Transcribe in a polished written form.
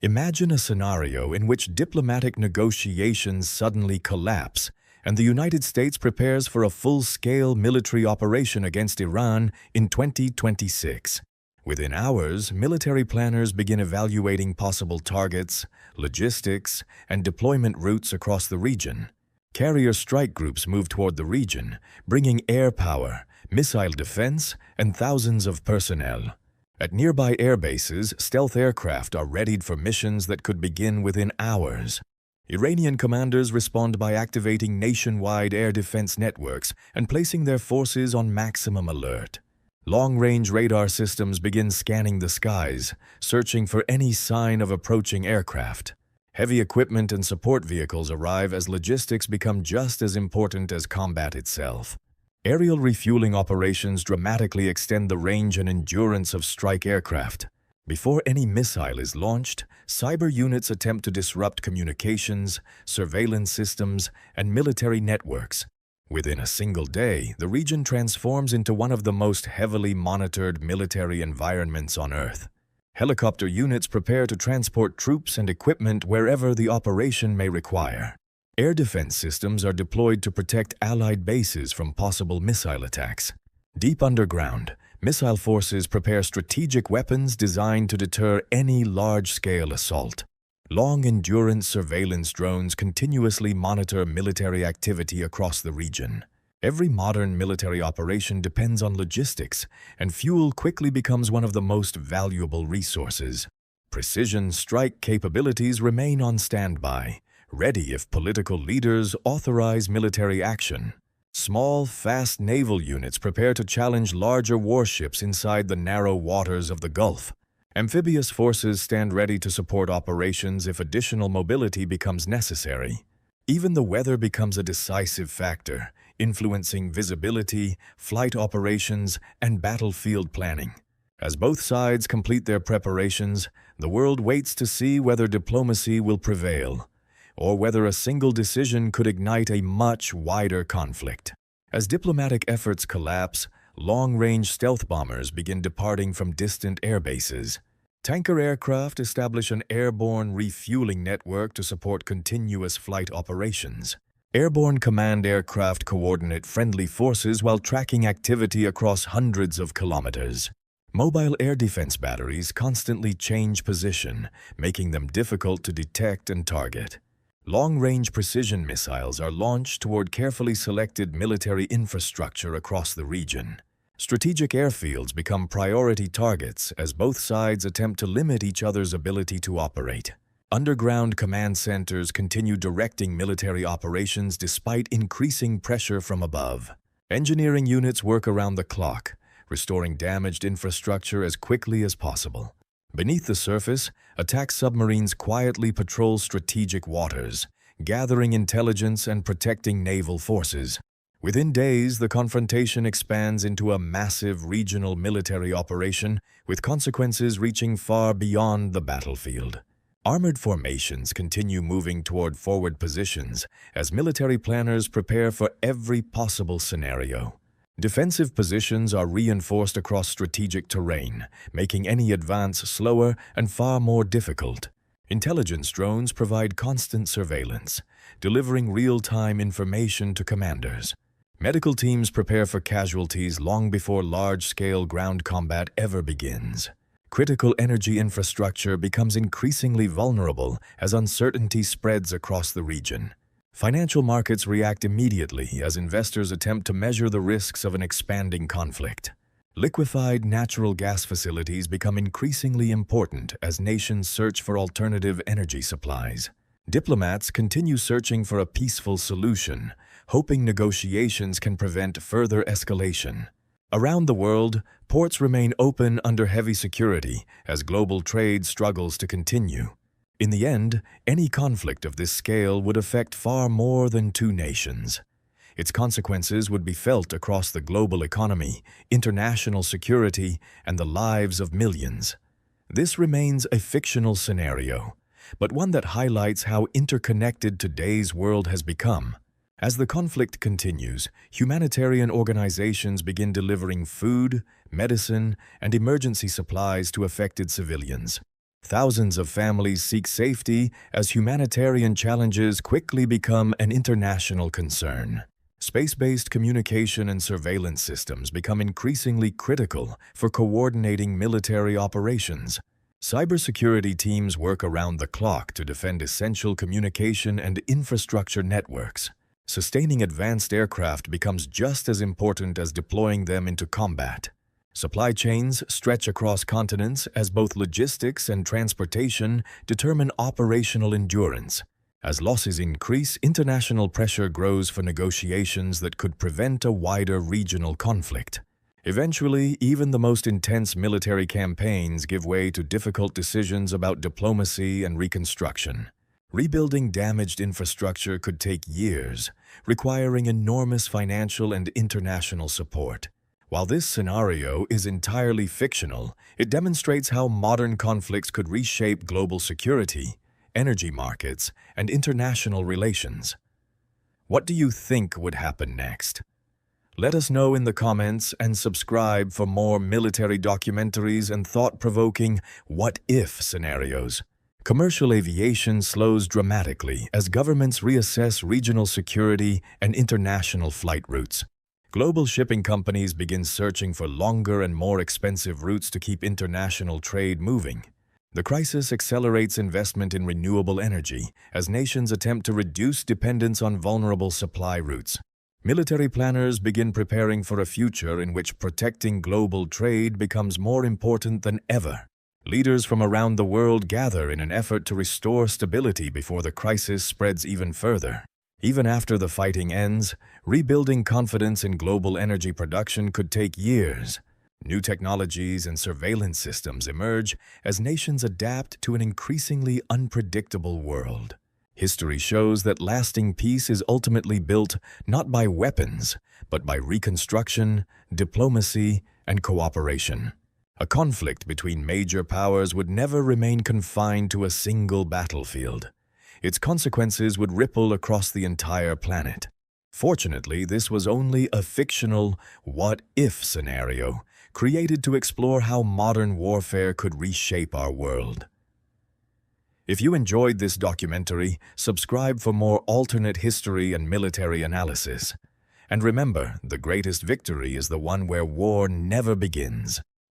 Imagine a scenario in which diplomatic negotiations suddenly collapse and the United States prepares for a full-scale military operation against Iran in 2026. Within hours, military planners begin evaluating possible targets, logistics, and deployment routes across the region. Carrier strike groups move toward the region, bringing air power, missile defense, and thousands of personnel. At nearby air bases, stealth aircraft are readied for missions that could begin within hours. Iranian commanders respond by activating nationwide air defense networks and placing their forces on maximum alert. Long-range radar systems begin scanning the skies, searching for any sign of approaching aircraft. Heavy equipment and support vehicles arrive as logistics become just as important as combat itself. Aerial refueling operations dramatically extend the range and endurance of strike aircraft. Before any missile is launched, cyber units attempt to disrupt communications, surveillance systems, and military networks. Within a single day, the region transforms into one of the most heavily monitored military environments on Earth. Helicopter units prepare to transport troops and equipment wherever the operation may require. Air defense systems are deployed to protect Allied bases from possible missile attacks. Deep underground, missile forces prepare strategic weapons designed to deter any large-scale assault. Long-endurance surveillance drones continuously monitor military activity across the region. Every modern military operation depends on logistics, and fuel quickly becomes one of the most valuable resources. Precision strike capabilities remain on standby, ready if political leaders authorize military action. Small, fast naval units prepare to challenge larger warships inside the narrow waters of the Gulf. Amphibious forces stand ready to support operations if additional mobility becomes necessary. Even the weather becomes a decisive factor, influencing visibility, flight operations, and battlefield planning. As both sides complete their preparations, the world waits to see whether diplomacy will prevail, or whether a single decision could ignite a much wider conflict. As diplomatic efforts collapse, long-range stealth bombers begin departing from distant air bases. Tanker aircraft establish an airborne refueling network to support continuous flight operations. Airborne command aircraft coordinate friendly forces while tracking activity across hundreds of kilometers. Mobile air defense batteries constantly change position, making them difficult to detect and target. Long-range precision missiles are launched toward carefully selected military infrastructure across the region. Strategic airfields become priority targets as both sides attempt to limit each other's ability to operate. Underground command centers continue directing military operations despite increasing pressure from above. Engineering units work around the clock, restoring damaged infrastructure as quickly as possible. Beneath the surface, attack submarines quietly patrol strategic waters, gathering intelligence and protecting naval forces. Within days, the confrontation expands into a massive regional military operation, with consequences reaching far beyond the battlefield. Armored formations continue moving toward forward positions as military planners prepare for every possible scenario. Defensive positions are reinforced across strategic terrain, making any advance slower and far more difficult. Intelligence drones provide constant surveillance, delivering real-time information to commanders. Medical teams prepare for casualties long before large-scale ground combat ever begins. Critical energy infrastructure becomes increasingly vulnerable as uncertainty spreads across the region. Financial markets react immediately as investors attempt to measure the risks of an expanding conflict. Liquefied natural gas facilities become increasingly important as nations search for alternative energy supplies. Diplomats continue searching for a peaceful solution, hoping negotiations can prevent further escalation. Around the world, ports remain open under heavy security as global trade struggles to continue. In the end, any conflict of this scale would affect far more than two nations. Its consequences would be felt across the global economy, international security, and the lives of millions. This remains a fictional scenario, but one that highlights how interconnected today's world has become. As the conflict continues, humanitarian organizations begin delivering food, medicine, and emergency supplies to affected civilians. Thousands of families seek safety as humanitarian challenges quickly become an international concern. Space-based communication and surveillance systems become increasingly critical for coordinating military operations. Cybersecurity teams work around the clock to defend essential communication and infrastructure networks. Sustaining advanced aircraft becomes just as important as deploying them into combat. Supply chains stretch across continents as both logistics and transportation determine operational endurance. As losses increase, international pressure grows for negotiations that could prevent a wider regional conflict. Eventually, even the most intense military campaigns give way to difficult decisions about diplomacy and reconstruction. Rebuilding damaged infrastructure could take years, requiring enormous financial and international support. While this scenario is entirely fictional, it demonstrates how modern conflicts could reshape global security, energy markets, and international relations. What do you think would happen next? Let us know in the comments and subscribe for more military documentaries and thought-provoking what-if scenarios. Commercial aviation slows dramatically as governments reassess regional security and international flight routes. Global shipping companies begin searching for longer and more expensive routes to keep international trade moving. The crisis accelerates investment in renewable energy as nations attempt to reduce dependence on vulnerable supply routes. Military planners begin preparing for a future in which protecting global trade becomes more important than ever. Leaders from around the world gather in an effort to restore stability before the crisis spreads even further. Even after the fighting ends, rebuilding confidence in global energy production could take years. New technologies and surveillance systems emerge as nations adapt to an increasingly unpredictable world. History shows that lasting peace is ultimately built not by weapons, but by reconstruction, diplomacy, and cooperation. A conflict between major powers would never remain confined to a single battlefield. Its consequences would ripple across the entire planet. Fortunately, this was only a fictional what-if scenario created to explore how modern warfare could reshape our world. If you enjoyed this documentary, subscribe for more alternate history and military analysis. And remember, the greatest victory is the one where war never begins.